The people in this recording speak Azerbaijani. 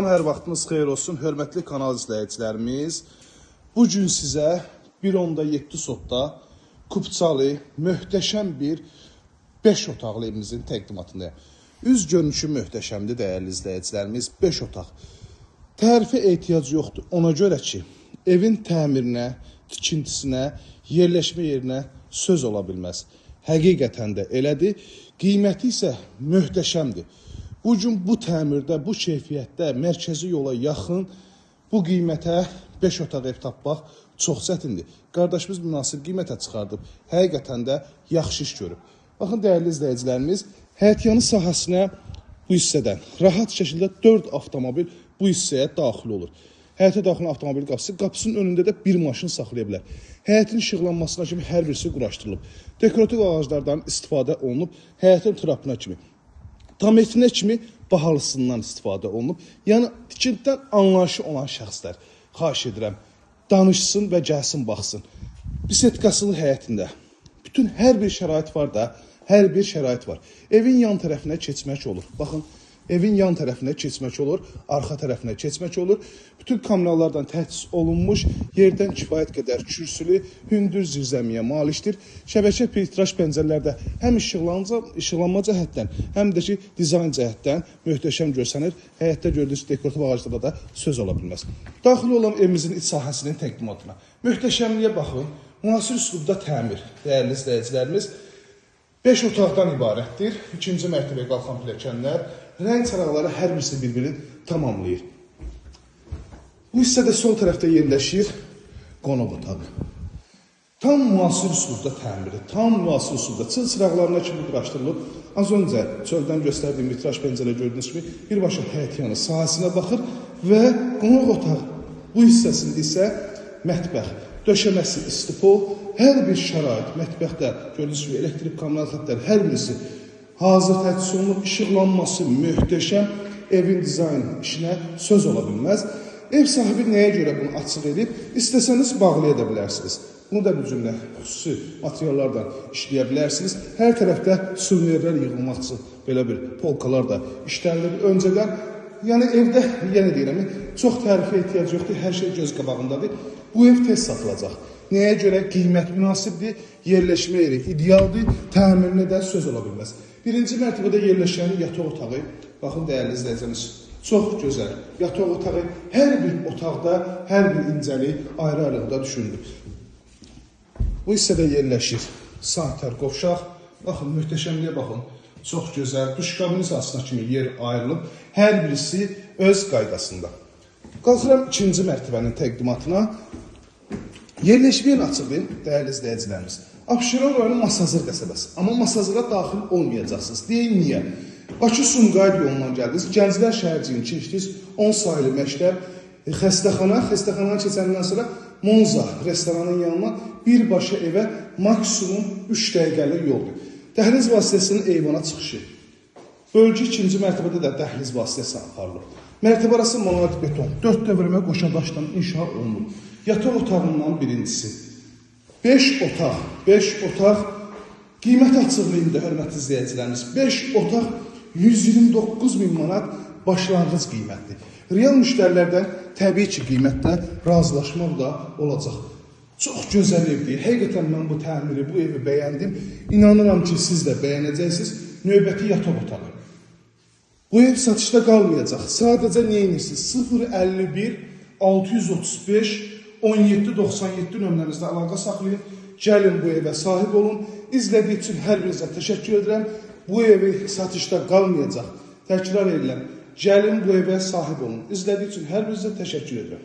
Hər vaxtınız xeyir olsun, hörmətli kanal izləyicilərimiz. Bugün sizə 1.7 sotda Kupçalı möhtəşəm bir 5 otaqlı evimizin təqdimatındayım. Üz görünüşü möhtəşəmdir, dəyərli izləyicilərimiz. 5 otaq. Tərifə ehtiyac yoxdur. Ona görə ki, evin təmirinə, tikintisinə, yerləşmə yerinə söz ola bilməz. Həqiqətən də elədir. Qiyməti isə möhtəşəmdir. Bugün bu təmirdə, bu keyfiyyətdə, mərkəzi yola yaxın bu qiymətə 5 otaq ev tapmaq çox çətindir. Qardaşımız münasib qiymətə çıxardıb. Həqiqətən də yaxşı iş görüb. Baxın, dəyərli izləyicilərimiz, həyətyanı sahəsinə bu hissədən rahat şəkildə 4 avtomobil bu hissəyə daxil olur. Həyətə daxil avtomobil qapısının önündə də bir maşın saxlaya bilər. Həyətin işıqlanmasına kimi hər birisi quraşdırılıb. Dekorativ ağaclardan istifadə olunub, həyətin trapına kimi. Tam etrinə kimi bahalısından istifadə olunub. Yəni, tikintidən anlayışı olan şəxslər, xahiş edirəm, danışsın və gəlsin, baxsın. Bisetkasılı həyətində bütün hər bir şərait var da, hər bir şərait var. Evin yan tərəfinə keçmək olur. Baxın, evin yan tərəfinə keçmək olur, arxa tərəfinə keçmək olur. Bütün kameralardan təchiz olunmuş, yerdən kifayət qədər kürsülü, hündür zirzəmiyə malikdir. Şəbəkə filtraj pəncərələrdə həm işıqlanma cəhətdən, həm də ki, dizayn cəhətdən möhtəşəm görsənir. Həyətdə gördüyünüz dekorativ ağaclarda da söz ola bilməz. Daxil olan evimizin iç sahəsinin təqdimatına. Möhtəşəmliyə baxın, münasir üslubda təmir, dəyərli izləyicilərimiz. 5 otaqdan ibarətdir. 2-ci mərtəbəyə qalxan pilləkənlər, rəng çaraqları hər birisi bir-birini tamamlayır. Bu hissədə sol tərəfdə yerləşir qonaq otağı. Tam müasir üslubda təmiri, tam müasir üslubda çıl çıraqlarına kimi quraşdırılıb. Az öncə çöldən göstərdiyim vitraj pəncərə gördüyünüz kimi birbaşa həyətyanı sahəsinə baxır və qonaq otağı bu hissəsində isə mətbəx, döşəməsi istipol, hər bir şərait, mətbəxdə gördüyünüz kimi elektrik kommunal xəttləri hər birisi hazır təchiz olunub, işıqlanması möhtəşəm, evin dizayn işinə söz ola bilməz. Ev sahibi nəyə görə bunu açıq edib, istəsəniz bağlaya da bilərsiniz. Bunu da bir cümlə xüsusi materiallardan işləyə bilərsiniz. Hər tərəfdə suvenirlər yığılmaq üçün belə bir polkalar da işlənilir. Öncədən, yəni evdə, yenə deyirəm, çox tərifə ehtiyac yoxdur, hər şey göz qabağındadır. Bu ev tez satılacaq. Nəyə görə? Qiymət münasibdir, yerləşmə yeri idealdır, təmirinə də söz ola bilməz. Birinci mərtəbədə yerləşən yataq otağı, baxın dəyərli izləyicimiz, çox gözəl. Yataq otağı hər bir otaqda, hər bir incəlik ayrı-ayrılıqda düşünülür. Bu hissədə yerləşir sanitar qovşaq. Baxın, möhtəşəmliyə baxın. Çox gözəl. Duş kabinasına kimi yer ayrılıb. Hər birisi öz qaydasında. Qalxıram 2-ci mərtəbənin təqdimatına. Yerləşməyin açıqlayın, dəyərli izləyicilərimiz. Abşeron rayonu Masazır qəsəbəsi. Amma Masazıra daxil olmayacaqsınız. Deyin, niyə? Bakı-Sumqayıt yolundan gəldiniz. Gənclər şəhərciyini keçdiniz. 10 sayılı məktəb, xəstəxananı keçəndən sonra Monza restoranın yanına birbaşa evə maksimum 3 dəqiqəlik yoldur. Dəhliz vasitəsinin eyvana çıxışı. Bölgü 2-ci mərtəbədə də dəhliz vasitəsi aparılır. Mərtəbə arası monolit beton, 4 dövrəmə qoşa daşdan inşa olunur. Yataq otağından birincisi. 5 otaq, qiymət açıqlığında, hörmətli izləyicilərimiz, 5 otaq 129.000 manat başlanğıc qiymətdir. Real müştərilərdən təbii ki, qiymətdə razılaşmaq da olacaq. Çox gözəl evdir. Həqiqətən mən bu təmiri, bu evi bəyəndim. İnanıram ki, siz də bəyənəcəksiniz. Növbəti yataq otağı. Bu ev satışda qalmayacaq. Sadəcə neyinirsiniz? 051 635 1797 nömrəmizdə əlaqə saxlayın. Gəlin bu evə sahib olun. İzlədiyi üçün hər birinizə təşəkkür edirəm. Bu evi satışda qalmayacaq. Təkrar edirəm. Gəlin bu evə sahib olun. İzlədiyi üçün hər birinizə təşəkkür edirəm.